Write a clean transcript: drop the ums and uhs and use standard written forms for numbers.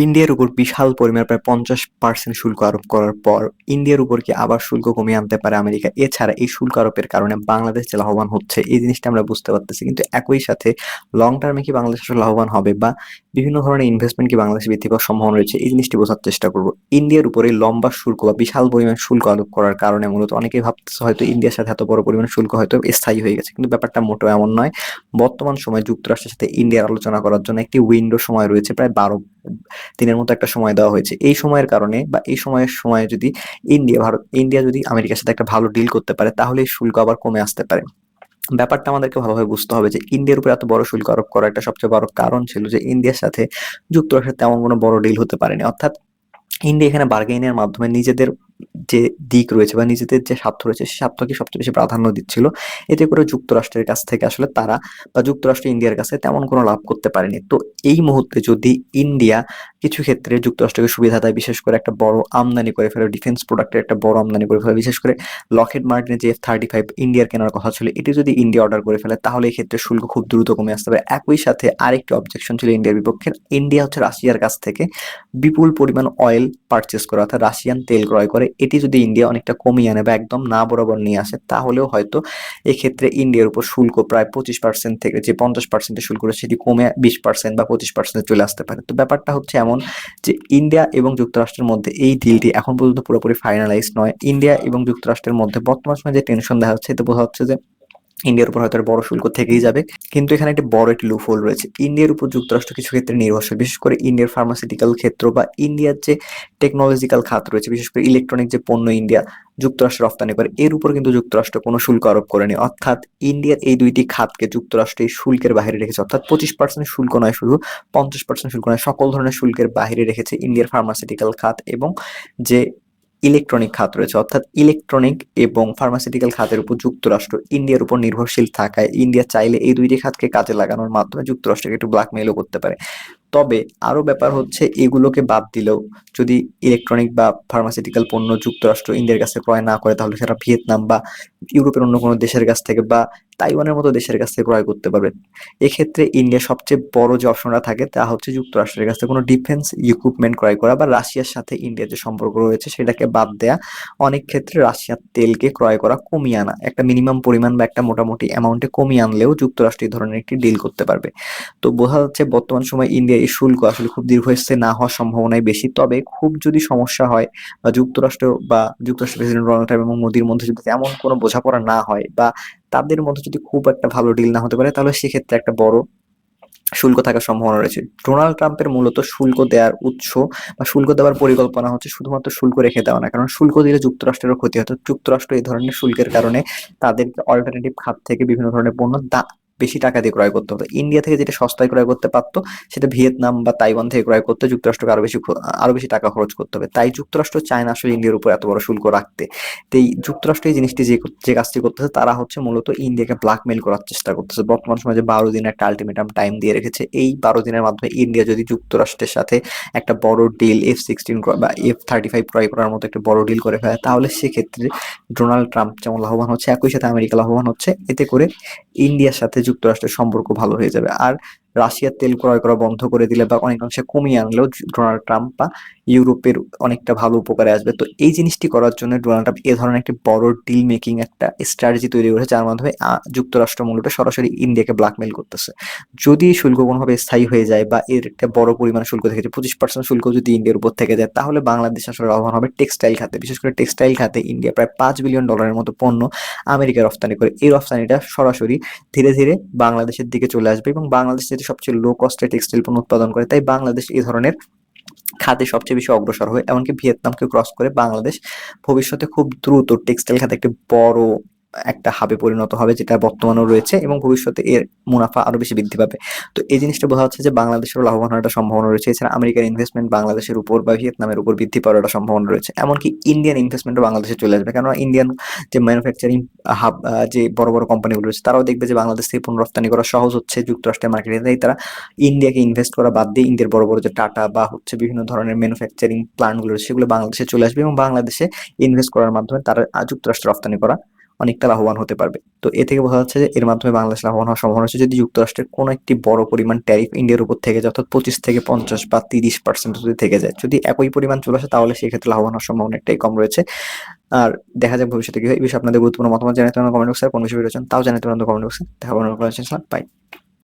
ইন্ডিয়ার উপর বিশাল পরিমাণ প্রায় 50% শুল্ক আরোপ করার পর ইন্ডিয়ার উপর কি আবার শুল্ক কমিয়ে আনতে পারে আমেরিকা? এছাড়া এই শুল্ক আরোপের কারণে বাংলাদেশ যে লাভবান হচ্ছে এই জিনিসটা আমরা বুঝতে পারতেছি, কিন্তু একই সাথে লং টার্মে কি বাংলাদেশ আসলে লাভবান হবে বা বিভিন্ন ধরনের ইনভেস্টমেন্ট কি বাংলাদেশে বৃদ্ধি পাওয়ার সম্ভাবনা রয়েছে, এই জিনিসটি বোঝার চেষ্টা করবো। ইন্ডিয়ার উপরে লম্বা শুল্ক বা বিশাল পরিমাণ শুল্ক আরোপ করার কারণে মূলত অনেকেই ভাবতেছে হয়তো ইন্ডিয়ার সাথে এত বড় পরিমাণ শুল্ক হয়তো স্থায়ী হয়ে গেছে, কিন্তু ব্যাপারটা মোটেও এমন নয়। বর্তমান সময়ে যুক্তরাষ্ট্রের সাথে ইন্ডিয়ার আলোচনা করার জন্য একটি উইন্ডো সময় রয়েছে, প্রায় 12 দিনের মতো একটা সময় দেওয়া হয়েছে। এই সময়ের কারণে বা এই সময়ে যদি ইন্ডিয়া যদি আমেরিকার সাথে একটা ভালো ডিল করতে পারে তাহলে এই শুল্ক আবার কমে আসতে পারে। ব্যাপারটা আমাদেরকে ভালোভাবে বুঝতে হবে যে ইন্ডিয়ার উপর এত বড় শুল্ক আরোপ করার একটা সবচেয়ে বড় কারণ ছিল যে ইন্ডিয়ার সাথে যুক্তরাষ্ট্রের তেমন কোনো বড় ডিল হতে পারেনি। অর্থাৎ ইন্ডিয়া এখানে বার্গেনিংয়ের মাধ্যমে নিজেদের যে দিক রয়েছে বা নিজেদের যে স্বার্থ রয়েছে সেই স্বার্থকে সবচেয়ে বেশি প্রাধান্য দিচ্ছিল। এতে করে যুক্তরাষ্ট্রের কাছ থেকে আসলে তারা বা যুক্তরাষ্ট্র ইন্ডিয়ার কাছে তেমন কোনো লাভ করতে পারেনি। তো এই মুহূর্তে যদি ইন্ডিয়া কিছু ক্ষেত্রে যুক্তরাষ্ট্রকে সুবিধা দেয়, বিশেষ করে একটা বড় আমদানি করে ফেলে, ডিফেন্স প্রোডাক্টের একটা বড় আমদানি করে ফেলে, বিশেষ করে লকহিড মার্টিনের যে F-35 ইন্ডিয়ার কেনার কথা ছিল এটি যদি ইন্ডিয়া অর্ডার করে ফেলে তাহলে এই ক্ষেত্রে শুল্ক খুব দ্রুত কমে আসতে পারে। একই সাথে আরেকটি অবজেকশন ছিল ইন্ডিয়ার বিপক্ষে। ইন্ডিয়া হচ্ছে রাশিয়ার কাছ থেকে বিপুল পরিমাণ অয়েল পারচেস করে, অর্থাৎ রাশিয়ান তেল ক্রয় করে। এটি যদি ইন্ডিয়া অনেকটা কমিয়ে আনে বা একদম না বরাবর নিয়ে আসে তাহলেও হয়তো এক্ষেত্রে ইন্ডিয়ার উপর শুল্ক প্রায় 25% থেকে যে 50% শুল্ক রয়েছে সেটি কমে 20% বা 25% চলে আসতে পারে। তো ব্যাপারটা হচ্ছে এমন যে ইন্ডিয়া এবং যুক্তরাষ্ট্রের মধ্যে এই ডিলটি এখন পর্যন্ত পুরোপুরি ফাইনালাইজ নয়। ইন্ডিয়া এবং যুক্তরাষ্ট্রের মধ্যে বর্তমান সময়ে যে টেনশন দেখা যাচ্ছে এতে বোঝা যাচ্ছে যে ইন্ডিয়ার উপর হয়তো একটা বড় শুল্ক থেকেই যাবে, কিন্তু এখানে একটি বড় একটি লুপ হোল রয়েছে। ইন্ডিয়ার উপর যুক্তরাষ্ট্র কিছু ক্ষেত্রে নির্ভরশীল, বিশেষ করে ইন্ডিয়ার ফার্মাসিউটিক্যাল ক্ষেত্র বা ইন্ডিয়ার যে টেকনোলজিক্যাল খাত রয়েছে, বিশেষ করে ইলেকট্রনিক যে পণ্য ইন্ডিয়া যুক্তরাষ্ট্র রপ্তানি করে এর উপর কিন্তু যুক্তরাষ্ট্র কোনো শুল্ক আরোপ করেনি। অর্থাৎ ইন্ডিয়ার এই দুইটি খাতকে যুক্তরাষ্ট্র এই শুল্কের বাইরে রেখেছে, অর্থাৎ 25% শুল্ক নয়, শুধু 50% শুল্ক নয়, সকল ধরনের শুল্কের বাইরে রেখেছে ইন্ডিয়ার ফার্মাসিউটিক্যাল খাত এবং যে ইলেকট্রনিক খাত রয়েছে। অর্থাৎ ইলেকট্রনিক এবং ফার্মাসিউটিক্যাল খাতের উপর যুক্তরাষ্ট্র ইন্ডিয়ার উপর নির্ভরশীল থাকায় ইন্ডিয়া চাইলে এই দুইটি খাতকে কাজে লাগানোর মাধ্যমে যুক্তরাষ্ট্রকে একটু ব্ল্যাকমেইলও করতে পারে। তবে আরো ব্যাপার হচ্ছে এগুলোকে বাদ দিলেও যদি ইলেকট্রনিক বা ফার্মাসিউটিক্যাল পণ্য যুক্তরাষ্ট্র ইন্ডিয়ার কাছে ক্রয় না করে তাহলে সেটা ভিয়েতনাম বা ইউরোপের অন্য কোনো দেশের কাছ থেকে বা তাইওয়ানের মতো দেশের কাছ থেকে ক্রয় করতে পারবে। এক্ষেত্রে ইন্ডিয়া সবচেয়ে বড় যে অপশনটা থাকে তা হচ্ছে যুক্তরাষ্ট্রের কাছ থেকে কোনো ডিফেন্স ইকুইপমেন্ট ক্রয় করা বা রাশিয়ার সাথে ইন্ডিয়ার যে সম্পর্ক রয়েছে সেটাকে বাদ দেয়া, অনেক ক্ষেত্রে রাশিয়ার তেলকে ক্রয় করা কমিয়ে আনা, একটা মিনিমাম পরিমাণ বা একটা মোটামুটি অ্যামাউন্টে কমিয়ে আনলেও যুক্তরাষ্ট্র এই ধরনের একটি ডিল করতে পারবে। তো বোঝা যাচ্ছে বর্তমান সময়ে ইন্ডিয়া এই শুল্ক আসলে খুব দীর্ঘস্থায়ী না হওয়ার সম্ভাবনাই বেশি। তবে খুব যদি সমস্যা হয় বা যুক্তরাষ্ট্রের প্রেসিডেন্ট ডোনাল্ড ট্রাম্প এবং মোদির মধ্যে যদি তেমন কোনো বোঝাপড়া না হয় বা তাদের মধ্যে যদি খুব একটা ভালো ডিল না হতে পারে তাহলে সেক্ষেত্রে একটা বড় শুল্ক থাকার সম্ভাবনা রয়েছে। ডোনাল্ড ট্রাম্পের মূলত শুল্ক দেওয়ার উৎস বা শুল্ক দেওয়ার পরিকল্পনা হচ্ছে শুধুমাত্র শুল্ক রেখে দেওয়া না, কারণ শুল্ক দিলে যুক্তরাষ্ট্রেরও ক্ষতি হতো। যুক্তরাষ্ট্র এই ধরনের শুল্কের কারণে তাদেরকে অল্টারনেটিভ খাত থেকে বিভিন্ন ধরনের পণ্য বেশি টাকা দিয়ে ক্রয় করতে হতো। ইন্ডিয়া থেকে যেটা সস্তায় ক্রয় করতে পারতো সেটা ভিয়েতনাম বা তাইওয়ান থেকে ক্রয় করতে যুক্তরাষ্ট্রকে আরো বেশি টাকা খরচ করতে হবে। তাই যুক্তরাষ্ট্র চায় না আসলে ইন্ডিয়ার উপর এত বড় শুল্ক রাখতে। তো এই যুক্তরাষ্ট্র এই জিনিসটি যে কাজটি করতেছে তারা হচ্ছে মূলত ইন্ডিয়াকে ব্ল্যাকমেইল করার চেষ্টা করতেছে। বর্তমান সময়ে যে 12 দিনের একটা আলটিমেটাম টাইম দিয়ে রেখেছে, এই 12 দিনের মাধ্যমে ইন্ডিয়া যদি যুক্তরাষ্ট্রের সাথে একটা বড় ডিল F-16 বা F-35 ক্রয় করার মতো একটা বড় ডিল করে ফেলে তাহলে সেক্ষেত্রে ডোনাল্ড ট্রাম্প যেমন লাভবান হচ্ছে একই সাথে আমেরিকা লাভবান হচ্ছে। এতে করে ইন্ডিয়ার সাথে যুক্তরাষ্ট্রের সম্পর্ক ভালো হয়ে যাবে। আর রাশিয়ার তেল ক্রয় করা বন্ধ করে দিলে বা অনেকাংশে কমিয়ে আনলেও ডোনাল্ড ট্রাম্প বা ইউরোপের অনেকটা ভালো উপকারে আসবে। তো এই জিনিসটি করার জন্য ডোনাল্ড ট্রাম্প এ ধরনের একটি বড় ডিল মেকিং একটা স্ট্র্যাটেজি তৈরি করেছে, যার মাধ্যমে যুক্তরাষ্ট্র মূলত সরাসরি ইন্ডিয়াকে ব্ল্যাকমেইল করতেছে। যদি শুল্ক কোনোভাবে স্থায়ী হয়ে যায় বা এর একটা বড় পরিমাণ শুল্ক থেকে যায়, 25% শুল্ক যদি ইন্ডিয়ার উপর থেকে যায় তাহলে বাংলাদেশ আসলে লাভবান হবে টেক্সটাইল খাতে। বিশেষ করে টেক্সটাইল খাতে ইন্ডিয়া প্রায় $5 বিলিয়ন মতো পণ্য আমেরিকায় রপ্তানি করে। এই রপ্তানিটা সরাসরি ধীরে ধীরে বাংলাদেশের দিকে চলে আসবে এবং বাংলাদেশ যেহেতু সবচেয়ে লো কস্টে টেক্সটাইল পণ্য উৎপাদন করে তাই বাংলাদেশ এই ধরনের খাতে সবচেয়ে বেশি অগ্রসর হয়। এমনকি ভিয়েতনামকে ক্রস করে বাংলাদেশ ভবিষ্যতে খুব দ্রুত টেক্সটাইল খাতে একটি বড় একটা হাবে পরিণত হবে, যেটা বর্তমানেও রয়েছে এবং ভবিষ্যতে এর মুনাফা আরো বেশি বৃদ্ধি পাবে। তো এই জিনিসটা বোঝা যাচ্ছে যে বাংলাদেশেরও লাভবান হওয়ার একটা সম্ভাবনা রয়েছে। এছাড়া আমেরিকার ইনভেস্টমেন্ট বাংলাদেশের উপর বা ভিয়েতনামের উপর বৃদ্ধি পাওয়ার একটা সম্ভাবনা রয়েছে। এমনকি ইন্ডিয়ান ইনভেস্টমেন্টও বাংলাদেশে চলে আসবে, কেননা ইন্ডিয়ান যে ম্যানুফ্যাকচারিং হাব, যে বড় বড় কোম্পানিগুলো রয়েছে তারাও দেখবে যে বাংলাদেশ থেকে পণ্য রপ্তানি করা সহজ হচ্ছে যুক্তরাষ্ট্রের মার্কেটে, তাই তারা ইন্ডিয়াকে ইনভেস্ট করা বাদ দিয়ে ইন্ডিয়ার বড় বড় যে টাটা বা হচ্ছে বিভিন্ন ধরনের ম্যানুফ্যাকচারিং প্ল্যান্ট গুলো সেগুলো বাংলাদেশে চলে আসবে এবং বাংলাদেশে ইনভেস্ট করার মাধ্যমে তারা যুক্তরাষ্ট্রে রপ্তানি করা অনেকটা লাভবান হতে পারবে। তো এ থেকে বোঝা যাচ্ছে যে এর মাধ্যমে বাংলাদেশ লাভবান হওয়ার সম্ভাবনা আছে যদি যুক্তরাষ্ট্রের কোনো একটি বড় পরিমাণ ট্যারিফ ইন্ডিয়ার উপর থেকে যায়, অর্থাৎ 25 থেকে 50 বা 30% যদি থেকে যায়। যদি একই পরিমাণ চলে আসে তাহলে সেক্ষেত্রে লাভবান হওয়ার সম্ভাবনা অনেকটাই কম রয়েছে। আর দেখা যাক ভবিষ্যতে কি হয়। এই বিষয়ে আপনাদের গুরুত্বপূর্ণ মতামত জানাতে পারেন কমেন্ট বক্সে, আর কোন বিষয়ে রয়েছেন তাও জানাতে পারেন কমেন্ট বক্সে। দেখা হবে অন্য কোনো বাই।